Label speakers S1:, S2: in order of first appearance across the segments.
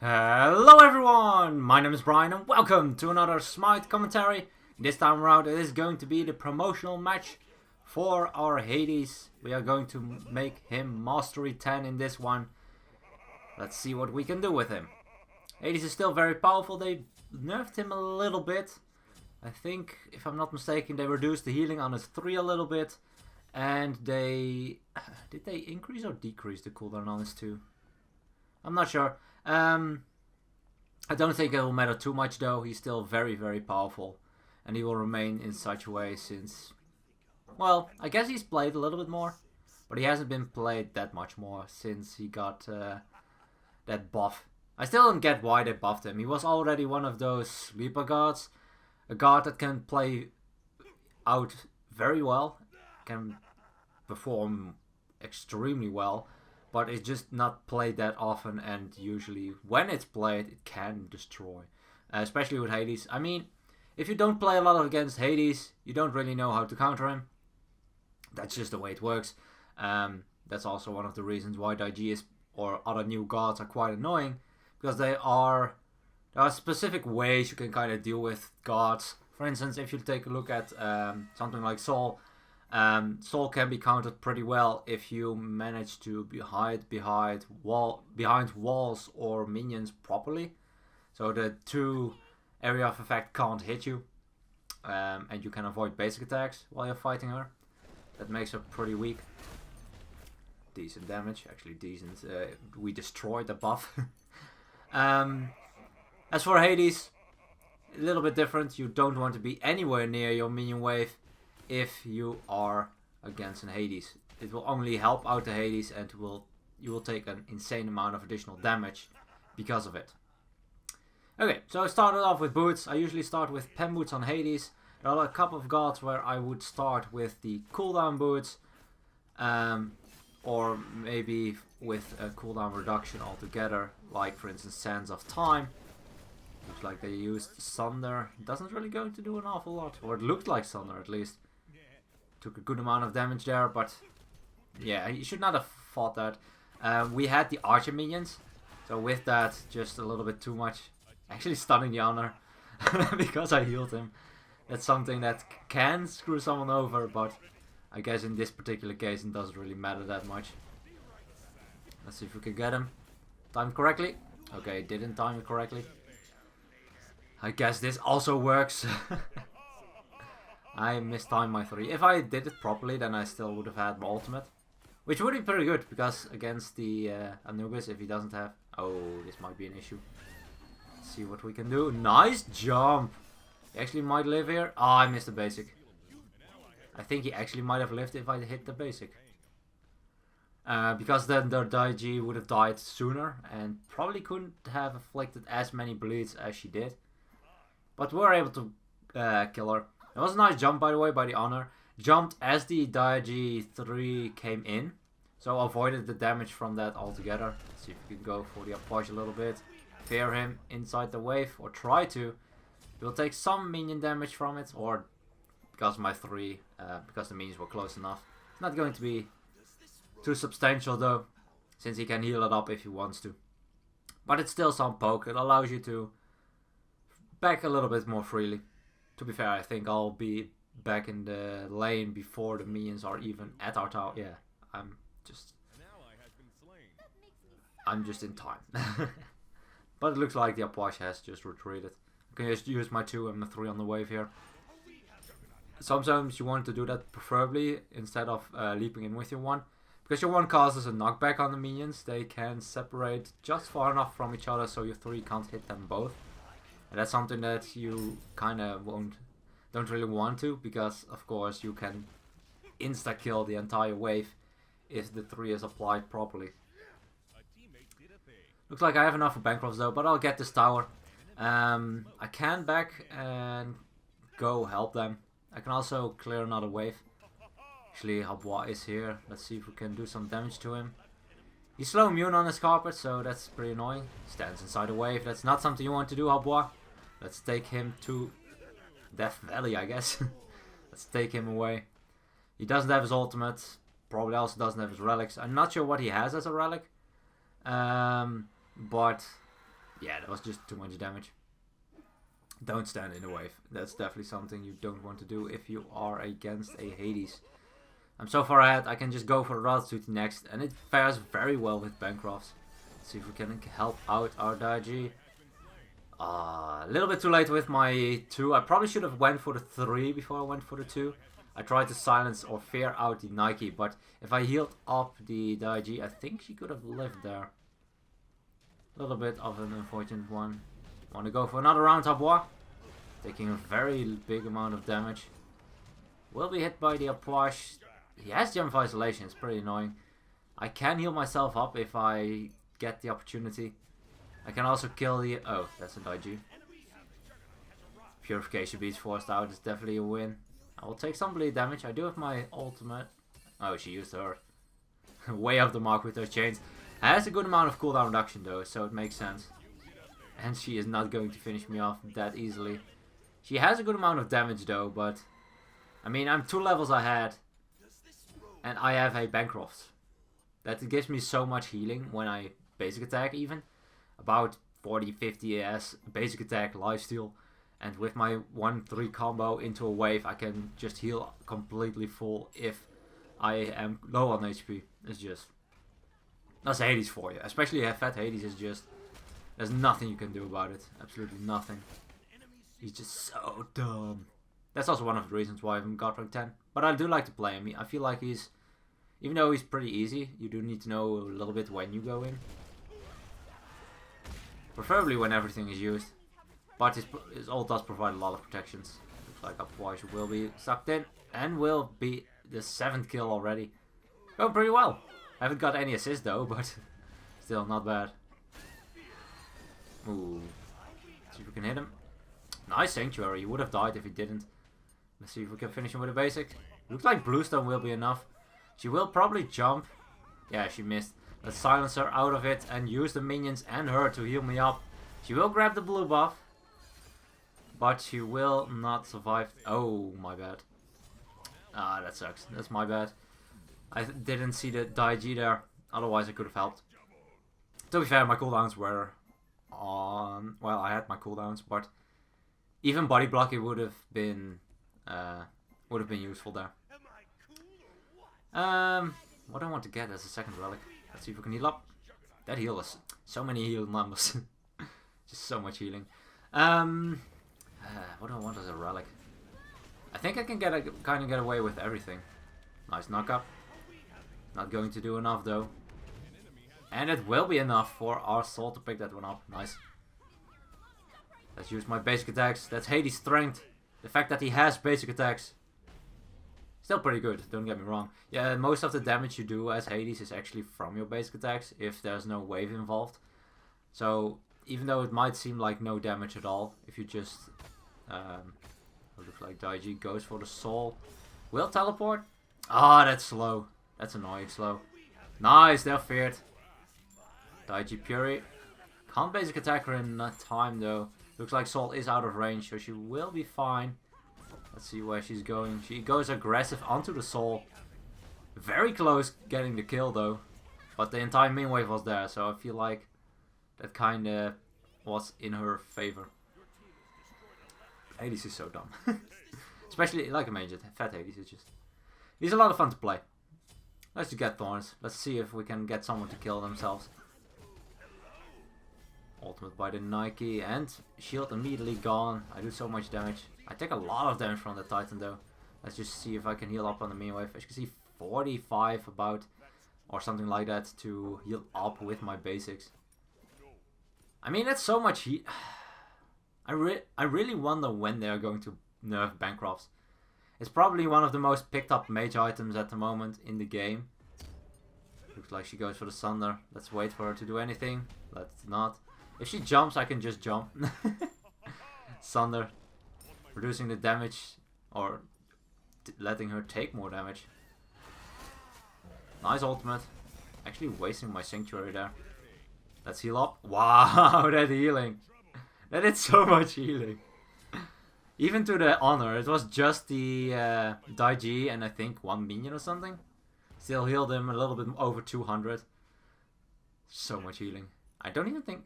S1: Hello everyone, my name is Brian and welcome to another Smite commentary. This time around it is going to be the promotional match for our Hades. We are going to make him Mastery 10 in this one. Let's see what we can do with him. Hades is still very powerful. They nerfed him a little bit. I think, if I'm not mistaken, they reduced the healing on his 3 a little bit. And they... Did they increase or decrease the cooldown on his 2? I'm not sure. I don't think it will matter too much though. He's still very, very powerful. And he will remain in such a way since... Well, I guess he's played a little bit more. But he hasn't been played that much more since he got that buff. I still don't get why they buffed him. He was already one of those sleeper guards. A guard that can play out very well. Can perform extremely well. But it's just not played that often, and usually when it's played, it can destroy. Especially with Hades. I mean, if you don't play a lot against Hades, you don't really know how to counter him. That's just the way it works. That's also one of the reasons why Daiji is, or other new gods are quite annoying. Because there are specific ways you can kind of deal with gods. For instance, if you take a look at something like Sol. Sol can be countered pretty well if you manage to hide behind walls or minions properly. So the 2 area of effect can't hit you. And you can avoid basic attacks while you're fighting her. That makes her pretty weak. Decent damage, actually decent. We destroyed the buff. As for Hades, a little bit different. You don't want to be anywhere near your minion wave if you are against an Hades. It will only help out the Hades, and you will take an insane amount of additional damage because of it. Okay, so I started off with boots. I usually start with pen boots on Hades. There are a couple of gods where I would start with the cooldown boots, or maybe with a cooldown reduction altogether, like for instance Sands of Time. Looks like they used Sunder. Doesn't really going to do an awful lot, or it looked like Sunder at least. Took a good amount of damage there, but yeah, you should not have fought that. We had the archer minions, so with that, just a little bit too much. Actually stunning the honor, because I healed him. That's something that can screw someone over, but I guess in this particular case it doesn't really matter that much. Let's see if we can get him. Timed correctly. Okay, didn't time it correctly. I guess this also works. I mistimed my 3. If I did it properly, then I still would have had my ultimate. Which would be pretty good, because against the Anubis, if he doesn't have... Oh, this might be an issue. Let's see what we can do. Nice jump! He actually might live here. Oh, I missed the basic. I think he actually might have lived if I hit the basic. Because then the Daiji would have died sooner, and probably couldn't have inflicted as many bleeds as she did. But we were able to kill her. It was a nice jump, by the way, by the honor. Jumped as the Daiji 3 came in. So avoided the damage from that altogether. Let's see if we can go for the approach a little bit. Fear him inside the wave, or try to. We'll take some minion damage from it, or because my 3, because the minions were close enough. It's not going to be too substantial though, since he can heal it up if he wants to. But it's still some poke. It allows you to back a little bit more freely. To be fair, I think I'll be back in the lane before the minions are even at our tower. Yeah, I'm just in time. But it looks like the Apache has just retreated. I can just use my 2 and my 3 on the wave here. Sometimes you want to do that preferably instead of leaping in with your 1. Because your 1 causes a knockback on the minions. They can separate just far enough from each other so your 3 can't hit them both. And that's something that you kind of don't really want to, because of course you can insta-kill the entire wave if the 3 is applied properly. Looks like I have enough for Bancrofts though, but I'll get this tower. I can back and go help them. I can also clear another wave. Actually, Habwa is here. Let's see if we can do some damage to him. He's slow immune on his carpet, so that's pretty annoying. Stands inside a wave. That's not something you want to do, Habwa. Let's take him to Death Valley, I guess. Let's take him away. He doesn't have his ultimate. Probably also doesn't have his relics. I'm not sure what he has as a relic. But Yeah, that was just too much damage. Don't stand in the wave. That's definitely something you don't want to do if you are against a Hades. I'm so far ahead, I can just go for Rod Suit next, and it fares very well with Bancrofts. Let's see if we can help out our Daiji. A little bit too late with my 2. I probably should have went for the 3 before I went for the 2. I tried to silence or fear out the Nike, but if I healed up the Daiji, I think she could have lived there. A little bit of an unfortunate one. Want to go for another round, Habois. Taking a very big amount of damage. Will be hit by the Approach. He has Gem of Isolation, it's pretty annoying. I can heal myself up if I get the opportunity. I can also kill the... Oh, that's a Daiji. Purification Beast forced out is definitely a win. I will take some bleed damage. I do have my ultimate. Oh, she used her. Way off the mark with those chains. Has a good amount of cooldown reduction though, so it makes sense. And she is not going to finish me off that easily. She has a good amount of damage though, but... I mean, I'm 2 levels ahead. And I have a Bancrofts. That gives me so much healing when I basic attack even. About 40-50 as basic attack, lifesteal. And with my 1-3 combo into a wave, I can just heal completely full if I am low on HP. It's just... That's Hades for you. Especially a fat Hades is just... There's nothing you can do about it. Absolutely nothing. He's just so dumb. That's also one of the reasons why I haven't got rank 10. But I do like to play him. I feel like he's... Even though he's pretty easy, you do need to know a little bit when you go in. Preferably when everything is used. But his ult does provide a lot of protections. Looks like otherwise will be sucked in. And will be the 7th kill already. Going pretty well. I haven't got any assist though, but still not bad. Ooh. See if we can hit him. Nice Sanctuary. He would have died if he didn't. Let's see if we can finish him with a basic. Looks like Bluestone will be enough. She will probably jump. Yeah, she missed. Let's silence her out of it and use the minions and her to heal me up. She will grab the blue buff. But she will not survive. Oh, my bad. Ah, that sucks. That's my bad. I didn't see the Daiji there. Otherwise, I could have helped. To be fair, my cooldowns were on... Well, I had my cooldowns, but even body blocking would have been useful there. What do I want to get as a second relic? Let's see if we can heal up. That heal is so many heal numbers. Just so much healing. What do I want as a relic? I think I can kind of get away with everything. Nice knockup. Not going to do enough though. And it will be enough for our soul to pick that one up. Nice. Let's use my basic attacks. That's Hades' strength. The fact that he has basic attacks. Still pretty good, don't get me wrong. Yeah, most of the damage you do as Hades is actually from your basic attacks, if there's no wave involved. So, even though it might seem like no damage at all, if you just... it looks like Daiji goes for the soul. Will teleport? Ah, that's slow. That's annoying slow. Nice, they're feared. Daiji Fury. Can't basic attack her in time though. Looks like Soul is out of range, so she will be fine. Let's see where she's going. She goes aggressive onto the Soul. Very close getting the kill though. But the entire main wave was there, so I feel like that kinda was in her favor. Hades is so dumb. Especially, like I mentioned, Fat Hades is just... He's a lot of fun to play. Let's just get Thorns. Let's see if we can get someone to kill themselves. Ultimate by the Nike and shield immediately gone. I do so much damage. I take a lot of damage from the Titan though. Let's just see if I can heal up on the main wave. As you can see, 45 about or something like that to heal up with my basics. I mean, that's so much heat. I really wonder when they are going to nerf Bancrofts. It's probably one of the most picked up mage items at the moment in the game. Looks like she goes for the Sunder. Let's wait for her to do anything. Let's not. If she jumps, I can just jump. Sunder. Reducing the damage. Or letting her take more damage. Nice ultimate. Actually wasting my Sanctuary there. Let's heal up. Wow, that healing. That did so much healing. Even to the honor, it was just the Daiji and I think one minion or something. Still healed him a little bit over 200. So much healing. I don't even think...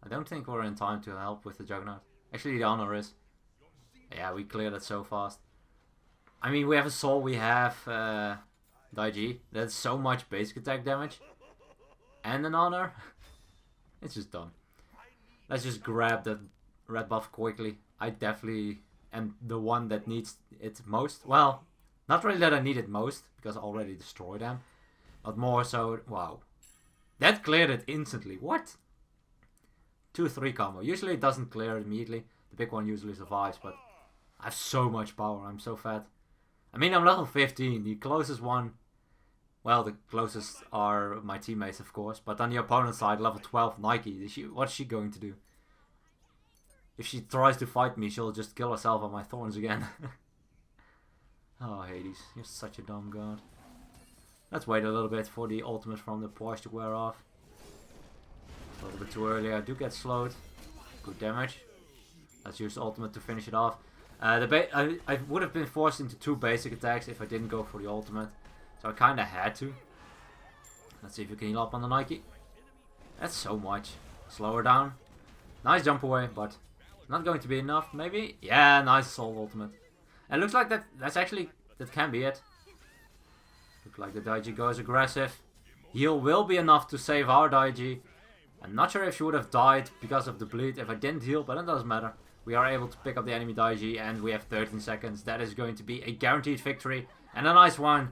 S1: I don't think we're in time to help with the Juggernaut. Actually, the Honor is. Yeah, we cleared it so fast. I mean, we have a Soul, we have Daiji. That's so much basic attack damage. And an Honor. It's just done. Let's just grab that red buff quickly. I definitely am the one that needs it most. Well, not really that I need it most, because I already destroyed them. But more so, wow. That cleared it instantly. What? 2-3 combo. Usually it doesn't clear immediately. The big one usually survives, but I have so much power. I'm so fat. I mean, I'm level 15. The closest one, well, the closest are my teammates, of course. But on the opponent's side, level 12 Nike. What's she going to do? If she tries to fight me, she'll just kill herself on my thorns again. Oh, Hades, you're such a dumb god. Let's wait a little bit for the ultimate from the Porsche to wear off. A little bit too early. I do get slowed. Good damage. Let's use the ultimate to finish it off. I would have been forced into 2 basic attacks if I didn't go for the ultimate. So I kind of had to. Let's see if you can heal up on the Nike. That's so much. Slow her down. Nice jump away, but not going to be enough. Maybe? Yeah, nice Soul ultimate. And it looks like that can be it. Looks like the Daiji goes aggressive. Heal will be enough to save our Daiji. I'm not sure if she would have died because of the bleed if I didn't heal, but it doesn't matter. We are able to pick up the enemy Daiji and we have 13 seconds. That is going to be a guaranteed victory. And a nice one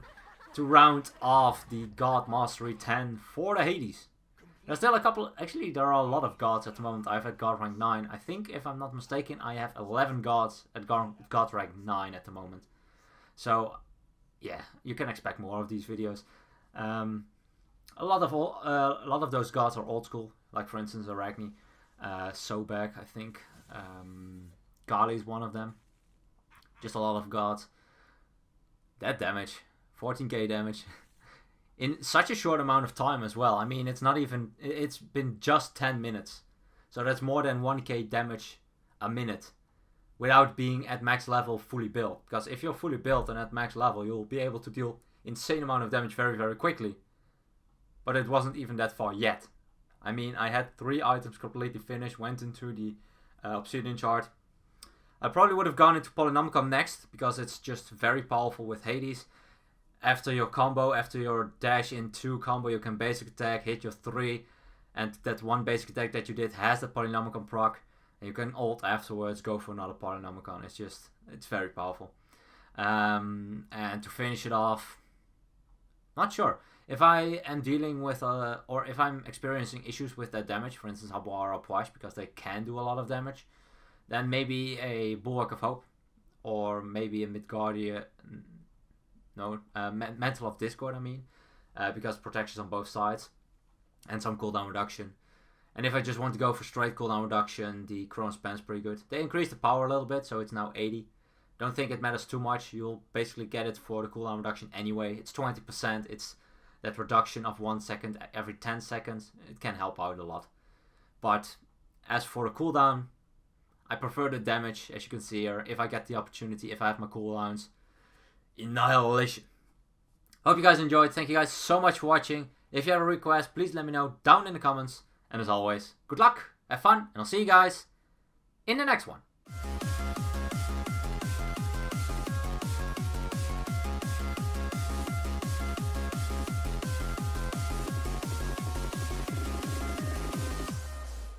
S1: to round off the God Mastery 10 for the Hades. There's still a couple, actually there are a lot of gods at the moment. I've had God rank 9. I think, if I'm not mistaken, I have 11 gods at God rank 9 at the moment. So, yeah, you can expect more of these videos. A lot of those gods are old school, like for instance Arachne, Sobek, I think, Kali is one of them. Just a lot of gods. That damage, 14k damage. In such a short amount of time as well. I mean, it's been just 10 minutes. So that's more than 1k damage a minute. Without being at max level fully built. Because if you're fully built and at max level, you'll be able to deal insane amount of damage very, very quickly. But it wasn't even that far yet. I mean, I had 3 items completely finished. Went into the Obsidian chart. I probably would have gone into Polynomicon next. Because it's just very powerful with Hades. After your combo, after your dash in 2 combo, you can basic attack, hit your 3, and that one basic attack that you did has the Polynomicon proc, and you can ult afterwards, go for another Polynomicon. It's very powerful. And to finish it off, not sure. If I am dealing with, or if I'm experiencing issues with that damage, for instance, Habar or Poash, because they can do a lot of damage, then maybe a Bulwark of Hope, or maybe a Midgardia. No, Mantle of Discord, I mean. Because protections on both sides. And some cooldown reduction. And if I just want to go for straight cooldown reduction, the Chrono Span's pretty good. They increased the power a little bit, so it's now 80. Don't think it matters too much. You'll basically get it for the cooldown reduction anyway. It's 20%. It's that reduction of 1 second every 10 seconds. It can help out a lot. But as for the cooldown, I prefer the damage, as you can see here. If I get the opportunity, if I have my cooldowns. Annihilation. Hope you guys enjoyed. Thank you guys so much for watching. If you have a request, please let me know down in the comments. And as always, good luck, have fun, and I'll see you guys in the next one.